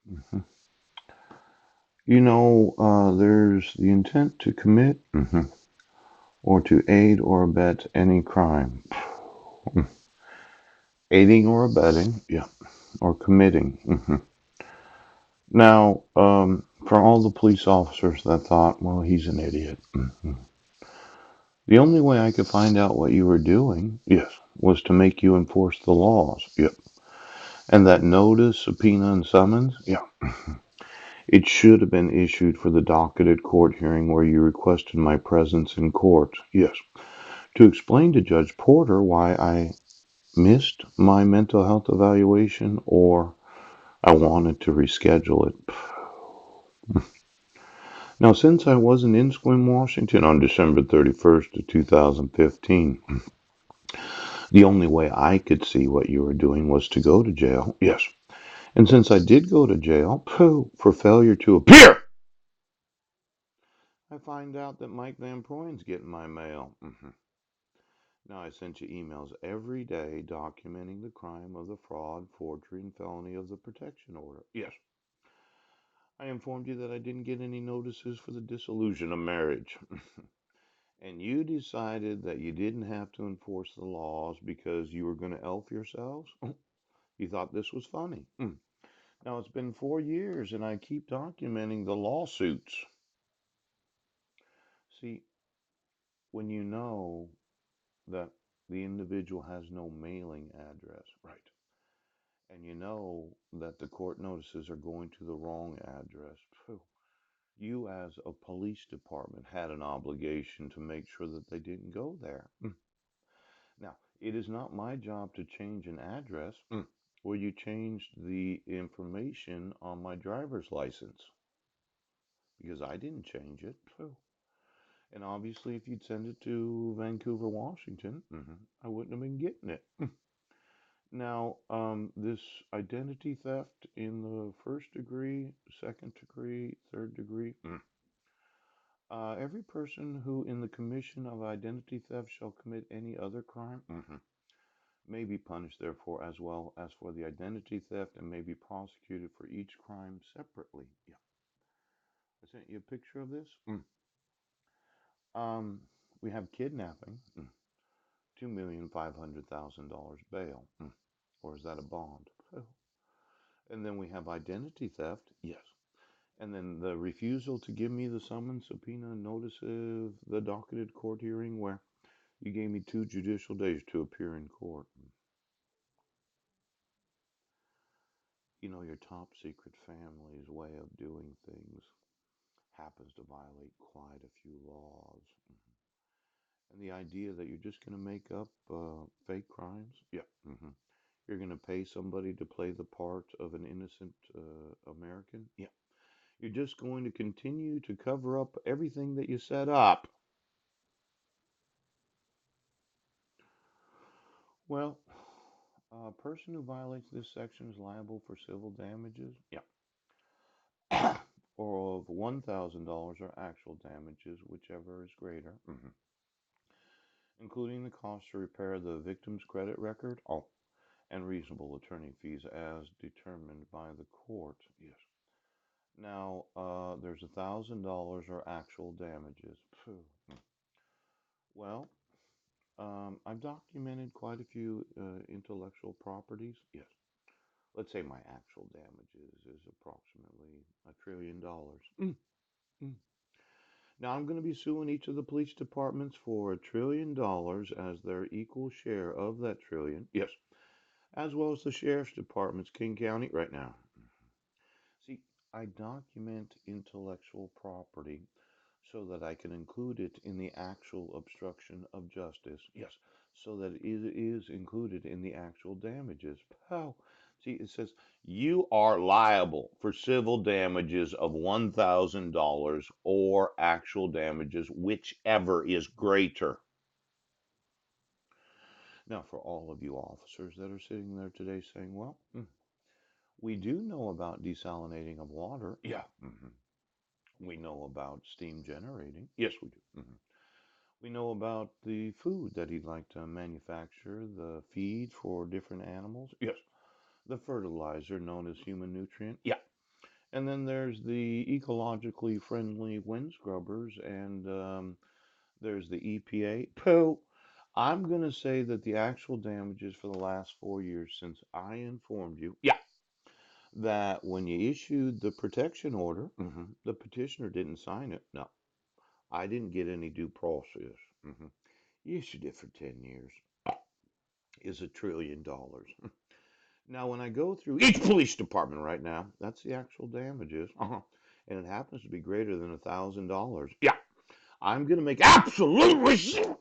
Mhm. There's the intent to commit or to aid or abet any crime. Aiding or abetting, yeah, or committing. Now, for all the police officers that thought, well, he's an idiot. The only way I could find out what you were doing, yes, was to make you enforce the laws. Yep. And that notice, subpoena, and summons, yeah, it should have been issued for the docketed court hearing where you requested my presence in court. Yes. To explain to Judge Porter why I missed my mental health evaluation or I wanted to reschedule it. Now, since I wasn't in Sequim, Washington on December 31st of 2015, the only way I could see what you were doing was to go to jail. Yes. And since I did go to jail, for failure to appear, I find out that Mike Van Proyen's getting my mail. Now, I sent you emails every day documenting the crime of the fraud, forgery, and felony of the protection order. Yes. I informed you that I didn't get any notices for the dissolution of marriage. And you decided that you didn't have to enforce the laws because you were going to elf yourselves? You thought this was funny. Now, it's been 4 years and I keep documenting the lawsuits. See, when you know that the individual has no mailing address, right? And you know that the court notices are going to the wrong address, you as a police department had an obligation to make sure that they didn't go there. Now, it is not my job to change an address where you changed the information on my driver's license because I didn't change it. And obviously, if you'd send it to Vancouver, Washington, I wouldn't have been getting it. Now, this identity theft in the first degree, second degree, third degree. Every person who, in the commission of identity theft, shall commit any other crime may be punished, therefore, as well as for the identity theft, and may be prosecuted for each crime separately. Yeah, I sent you a picture of this. Um, we have kidnapping, $2,500,000 bail, or is that a bond? Oh. And then we have identity theft, yes. And then the refusal to give me the summons, subpoena, notice of the docketed court hearing where you gave me 2 judicial days to appear in court. Your top secret family's way of doing things happens to violate quite a few laws. And the idea that you're just going to make up fake crimes, yeah. You're going to pay somebody to play the part of an innocent American, yeah. You're just going to continue to cover up everything that you set up. Well, a person who violates this section is liable for civil damages, yeah, or of $1,000 or actual damages, whichever is greater, including the cost to repair the victim's credit record, and reasonable attorney fees as determined by the court. Yes. Now, there's $1,000 or actual damages. Phew. Well, I've documented quite a few intellectual properties. Yes. Let's say my actual damages is approximately $1 trillion. Now I'm going to be suing each of the police departments for $1 trillion as their equal share of that trillion. Yes, as well as the sheriff's departments, King County, right now. See, I document intellectual property so that I can include it in the actual obstruction of justice. Yes, so that it is included in the actual damages. How? See, it says you are liable for civil damages of $1,000 or actual damages, whichever is greater. Now, for all of you officers that are sitting there today saying, well, we do know about desalinating of water. Yeah. We know about steam generating. Yes, we do. We know about the food that he'd like to manufacture, the feed for different animals. Yes. The fertilizer known as human nutrient. Yeah. And then there's the ecologically friendly wind scrubbers, and there's the EPA. Pooh. I'm going to say that the actual damages for the last 4 years since I informed you, yeah, that when you issued the protection order, the petitioner didn't sign it. No, I didn't get any due process. You issued it for 10 years. Is $1 trillion. Now, when I go through each police department right now, that's the actual damages, and it happens to be greater than $1,000. Yeah, I'm going to make absolutely sure